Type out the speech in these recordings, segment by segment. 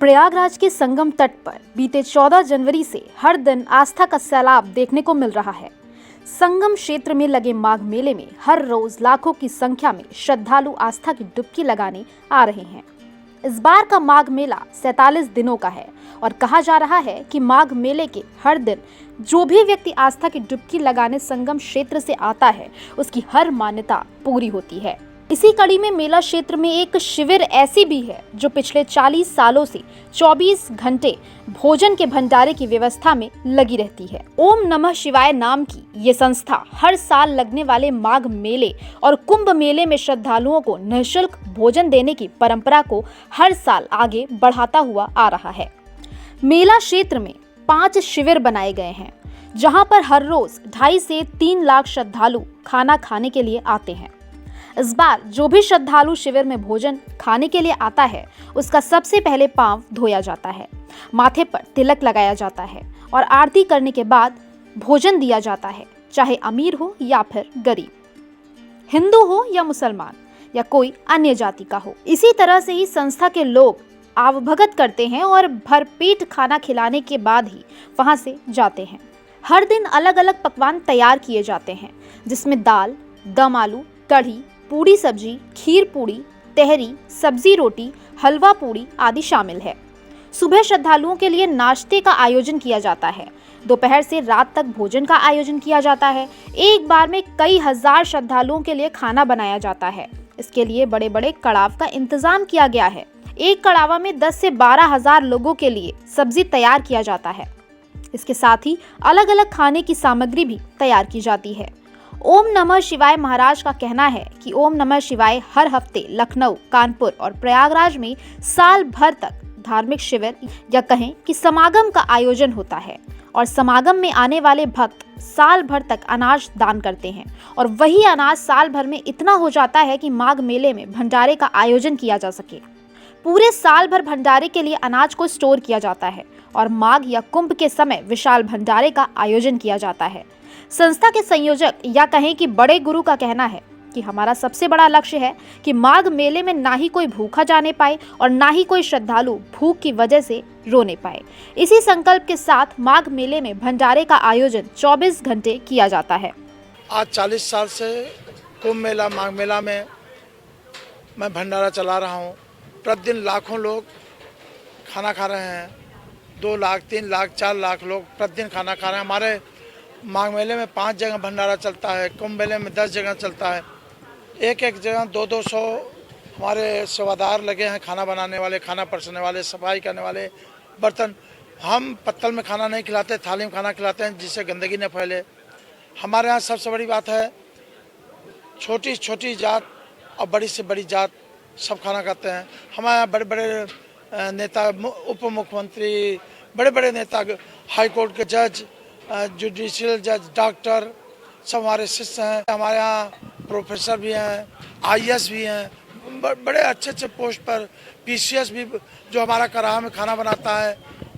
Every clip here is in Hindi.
प्रयागराज के संगम तट पर बीते 14 जनवरी से हर दिन आस्था का सैलाब देखने को मिल रहा है। संगम क्षेत्र में लगे माघ मेले में हर रोज लाखों की संख्या में श्रद्धालु आस्था की डुबकी लगाने आ रहे हैं। इस बार का माघ मेला 47 दिनों का है और कहा जा रहा है कि माघ मेले के हर दिन जो भी व्यक्ति आस्था की डुबकी लगाने संगम क्षेत्र से आता है, उसकी हर मान्यता पूरी होती है। इसी कड़ी में मेला क्षेत्र में एक शिविर ऐसी भी है जो पिछले 40 सालों से 24 घंटे भोजन के भंडारे की व्यवस्था में लगी रहती है। ओम नमः शिवाय नाम की ये संस्था हर साल लगने वाले माघ मेले और कुंभ मेले में श्रद्धालुओं को निःशुल्क भोजन देने की परंपरा को हर साल आगे बढ़ाता हुआ आ रहा है। मेला क्षेत्र में 5 शिविर बनाए गए हैं, जहां पर हर रोज 2.5 से 3 लाख श्रद्धालु खाना खाने के लिए आते हैं। इस बार जो भी श्रद्धालु शिविर में भोजन खाने के लिए आता है, उसका सबसे पहले पांव धोया जाता है, माथे पर तिलक लगाया जाता है और आरती करने के बाद भोजन दिया जाता है, चाहे अमीर हो या फिर गरीब, हिंदू हो या मुसलमान या कोई अन्य जाति का हो। इसी तरह से ही संस्था के लोग आवभगत करते हैं और भरपेट खाना खिलाने के बाद ही वहां से जाते हैं। हर दिन अलग अलग पकवान तैयार किए जाते हैं, जिसमें दाल, दम आलू, कढ़ी, पूड़ी सब्जी, खीर पूड़ी, तहरी, सब्जी रोटी, हलवा पूड़ी आदि शामिल है। सुबह श्रद्धालुओं के लिए नाश्ते का आयोजन किया जाता है। दोपहर से रात तक भोजन का आयोजन किया जाता है। एक बार में कई हजार श्रद्धालुओं के लिए खाना बनाया जाता है। इसके लिए बड़े बड़े कड़ाव का इंतजाम किया गया है। एक कड़ावा में 10 से 12 हजार लोगों के लिए सब्जी तैयार किया जाता है। इसके साथ ही अलग अलग खाने की सामग्री भी तैयार की जाती है। ओम नमः शिवाय महाराज का कहना है कि ओम नमः शिवाय हर हफ्ते लखनऊ, कानपुर और प्रयागराज में साल भर तक धार्मिक शिविर या कहें कि समागम का आयोजन होता है और समागम में आने वाले भक्त साल भर तक अनाज दान करते हैं और वही अनाज साल भर में इतना हो जाता है कि माघ मेले में भंडारे का आयोजन किया जा सके। पूरे साल भर भंडारे के लिए अनाज को स्टोर किया जाता है और माघ या कुंभ के समय विशाल भंडारे का आयोजन किया जाता है। संस्था के संयोजक या कहें कि बड़े गुरु का कहना है कि हमारा सबसे बड़ा लक्ष्य है कि माघ मेले में ना ही कोई भूखा जाने पाए और ना ही कोई श्रद्धालु भूख की वजह से रोने पाए। इसी संकल्प के साथ माघ मेले में भंडारे का आयोजन 24 घंटे किया जाता है। आज 40 साल से कुंभ मेला, माघ मेला में मैं भंडारा चला रहा हूँ। प्रतिदिन लाखों लोग खाना खा रहे हैं। 2 लाख, 3 लाख, 4 लाख लोग प्रतिदिन खाना खा रहे हैं। हमारे माघ मेले में 5 जगह भंडारा चलता है, कुंभ मेले में 10 जगह चलता है। एक जगह 200-200 हमारे सेवादार लगे हैं, खाना बनाने वाले, खाना परसने वाले, सफाई करने वाले। बर्तन हम पत्तल में खाना नहीं खिलाते, थाली में खाना खिलाते हैं, जिससे गंदगी न फैले। हमारे यहाँ सबसे बड़ी बात है, छोटी छोटी जात और बड़ी से बड़ी जात सब खाना खाते हैं। हमारे यहाँ बड़े बड़े नेता, उप मुख्यमंत्री, बड़े बड़े नेता, हाई कोर्ट के जज, जुडिशियल जज, डॉक्टर सब हमारे शिष्य हैं। हमारे यहाँ प्रोफेसर भी हैं, आईएएस भी हैं, बड़े अच्छे अच्छे पोस्ट पर। पीसीएस भी जो हमारा कराहा में खाना बनाता है,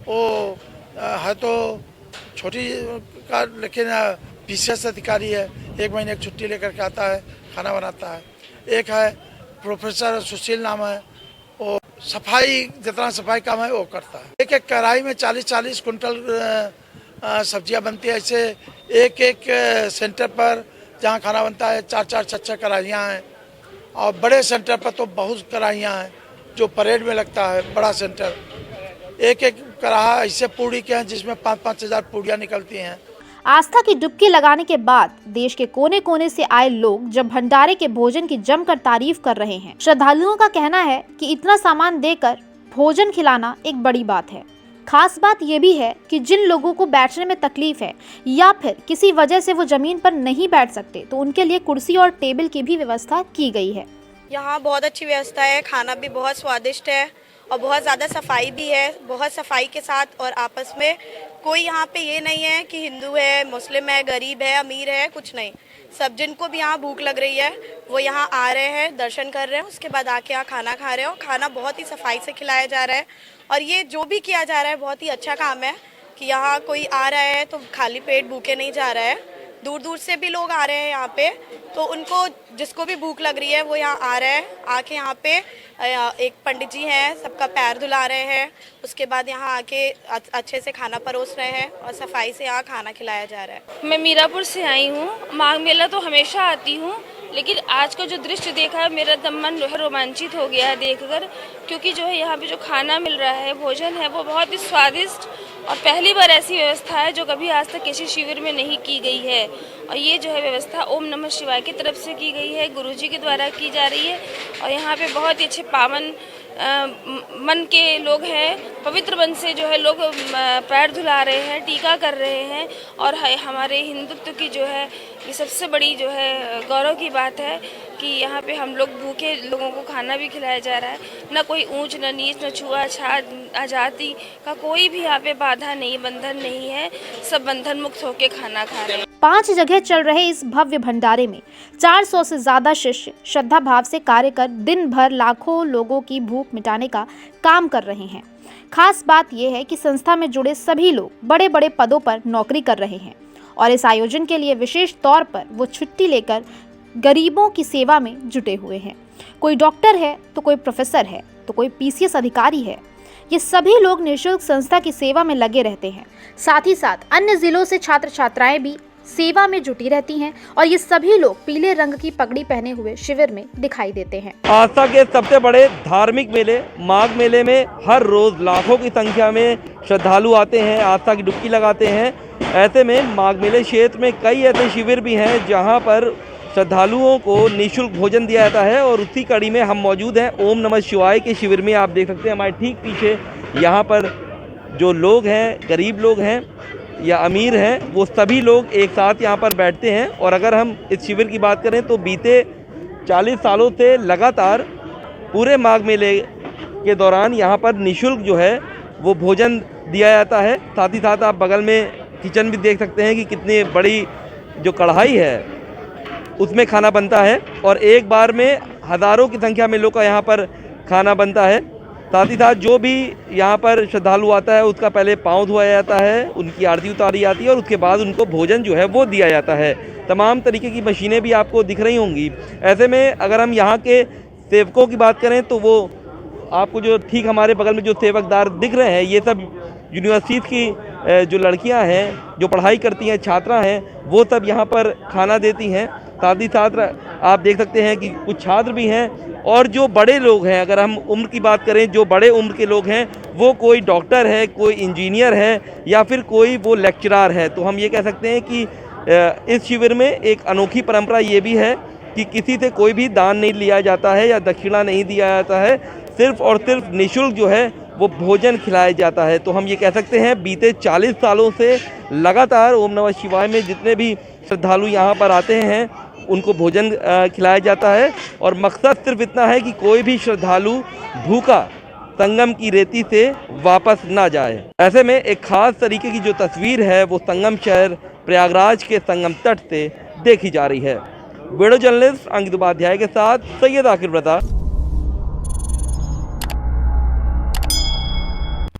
वो है तो छोटी का, लेकिन पीसीएस अधिकारी है। 1 महीने की छुट्टी लेकर के आता है, खाना बनाता है। एक है प्रोफेसर सुशील नाम है, वो सफाई, जितना सफाई काम है वो करता है। एक कढ़ाई में 40-40 कुंटल सब्जियां बनती है। ऐसे एक सेंटर पर जहां खाना बनता है 4-4, 6-6 कढ़ाइयाँ हैं और बड़े सेंटर पर तो बहुत कढ़ाइयाँ हैं जो परेड में लगता है। बड़ा सेंटर एक कढ़ाहा ऐसे पूड़ी के हैं जिसमें 5-5 हजार पूड़ियाँ निकलती हैं। आस्था की डुबकी लगाने के बाद देश के कोने कोने से आए लोग जब भंडारे के भोजन की जमकर तारीफ कर रहे हैं। श्रद्धालुओं का कहना है कि इतना सामान देकर भोजन खिलाना एक बड़ी बात है। खास बात यह भी है कि जिन लोगों को बैठने में तकलीफ है या फिर किसी वजह से वो जमीन पर नहीं बैठ सकते, तो उनके लिए कुर्सी और टेबल की भी व्यवस्था की गई है। यहाँ बहुत अच्छी व्यवस्था है, खाना भी बहुत स्वादिष्ट है और बहुत ज़्यादा सफाई भी है, बहुत सफाई के साथ। और आपस में कोई यहाँ पे ये नहीं है कि हिंदू है, मुस्लिम है, गरीब है, अमीर है, कुछ नहीं। सब जिनको भी यहाँ भूख लग रही है वो यहाँ आ रहे हैं, दर्शन कर रहे हैं, उसके बाद आके यहाँ खाना खा रहे हैं। और खाना बहुत ही सफाई से खिलाया जा रहा है और ये जो भी किया जा रहा है बहुत ही अच्छा काम है कि यहाँ कोई आ रहा है तो खाली पेट भूखे नहीं जा रहा है। दूर दूर से भी लोग आ रहे हैं यहाँ पे, तो उनको जिसको भी भूख लग रही है वो यहाँ आ रहा है, आके यहाँ पे एक पंडित जी हैं, सबका पैर धुला रहे हैं, उसके बाद यहाँ आके अच्छे से खाना परोस रहे हैं और सफाई से यहाँ खाना खिलाया जा रहा है। मैं मीरापुर से आई हूँ। माघ मेला तो हमेशा आती हूँ, लेकिन आज का जो दृश्य देखा है मेरा दम मन जो है रोमांचित हो गया है देखकर, क्योंकि जो है यहाँ पे जो खाना मिल रहा है, भोजन है, वो बहुत ही स्वादिष्ट और पहली बार ऐसी व्यवस्था है जो कभी आज तक किसी शिविर में नहीं की गई है। और ये जो है व्यवस्था ओम नमः शिवाय की तरफ से की गई है, गुरुजी के द्वारा की जा रही है। और यहाँ पे बहुत ही अच्छे पावन मन के लोग हैं, पवित्र मन से जो है लोग पैर धुला रहे हैं, टीका कर रहे हैं। और हमारे हिंदुत्व की जो है ये सबसे बड़ी जो है गौरव की बात है कि यहाँ पे हम लोग भूखे लोगों को खाना भी खिलाया जा रहा है। ना कोई ऊंच न नीच, न छुआ छात जाति का कोई भी यहाँ पे बाधा नहीं, बंधन नहीं है, सब बंधन मुक्त होके खाना खा रहे हैं। 5 जगह चल रहे इस भव्य भंडारे में 400 से ज्यादा शिष्य श्रद्धा भाव से कार्य कर दिन भर लाखों लोगों की भूख मिटाने का काम कर रहे हैं। खास बात यह है कि संस्था में जुड़े सभी लोग बड़े बड़े पदों पर नौकरी कर रहे हैं और इस आयोजन के लिए विशेष तौर पर वो छुट्टी लेकर गरीबों की सेवा में जुटे हुए हैं। कोई डॉक्टर है तो कोई प्रोफेसर है तो कोई पीसीएस अधिकारी है। ये सभी लोग निःशुल्क संस्था की सेवा में लगे रहते हैं। साथ ही साथ अन्य जिलों से छात्र छात्राएं भी सेवा में जुटी रहती हैं और ये सभी लोग पीले रंग की पगड़ी पहने हुए शिविर में दिखाई देते हैं। आस्था के सबसे बड़े धार्मिक मेले माघ मेले में हर रोज लाखों की संख्या में श्रद्धालु आते हैं, आस्था की डुबकी लगाते हैं। ऐसे में माघ मेले क्षेत्र में कई ऐसे शिविर भी हैं जहां पर श्रद्धालुओं को निःशुल्क भोजन दिया जाता है और उसी कड़ी में हम मौजूद हैं ओम नमः शिवाय के शिविर में। आप देख सकते हैं हमारे ठीक पीछे यहाँ पर जो लोग हैं, गरीब लोग हैं या अमीर हैं, वो सभी लोग एक साथ यहाँ पर बैठते हैं। और अगर हम इस शिविर की बात करें तो बीते 40 सालों से लगातार पूरे माघ मेले के दौरान यहाँ पर निःशुल्क जो है वो भोजन दिया जाता है। साथ ही साथ आप बगल में किचन भी देख सकते हैं कि कितनी बड़ी जो कढ़ाई है उसमें खाना बनता है और एक बार में हज़ारों की संख्या में लोग का यहाँ पर खाना बनता है। साथ ही साथ जो भी यहाँ पर श्रद्धालु आता है उसका पहले पाँव धोया जाता है, उनकी आरती उतारी जाती है और उसके बाद उनको भोजन जो है वो दिया जाता है। तमाम तरीके की मशीनें भी आपको दिख रही होंगी। ऐसे में अगर हम यहाँ के सेवकों की बात करें तो वो आपको जो ठीक हमारे बगल में जो सेवकदार दिख रहे हैं, ये सब यूनिवर्सिटी की जो लड़कियाँ हैं जो पढ़ाई करती हैं, छात्रा हैं, वो सब यहाँ पर खाना देती हैं। साथ ही साथ आप देख सकते हैं कि कुछ छात्र भी हैं और जो बड़े लोग हैं, अगर हम उम्र की बात करें, जो बड़े उम्र के लोग हैं वो कोई डॉक्टर है, कोई इंजीनियर है या फिर कोई वो लेक्चरार है। तो हम ये कह सकते हैं कि इस शिविर में एक अनोखी परंपरा ये भी है कि किसी से कोई भी दान नहीं लिया जाता है या दक्षिणा नहीं दिया जाता है, सिर्फ और सिर्फ निःशुल्क जो है वो भोजन खिलाया जाता है। तो हम ये कह सकते हैं बीते 40 सालों से लगातार ओम नमः शिवाय में जितने भी श्रद्धालु यहाँ पर आते हैं उनको भोजन खिलाया जाता है और मकसद सिर्फ इतना है कि कोई भी श्रद्धालु भूखा संगम की रेती से वापस ना जाए। ऐसे में एक खास तरीके की जो तस्वीर है वो संगम शहर प्रयागराज के संगम तट से देखी जा रही है। वीडियो जर्नलिस्ट अंकित उपाध्याय के साथ सैयद आकिर रजा,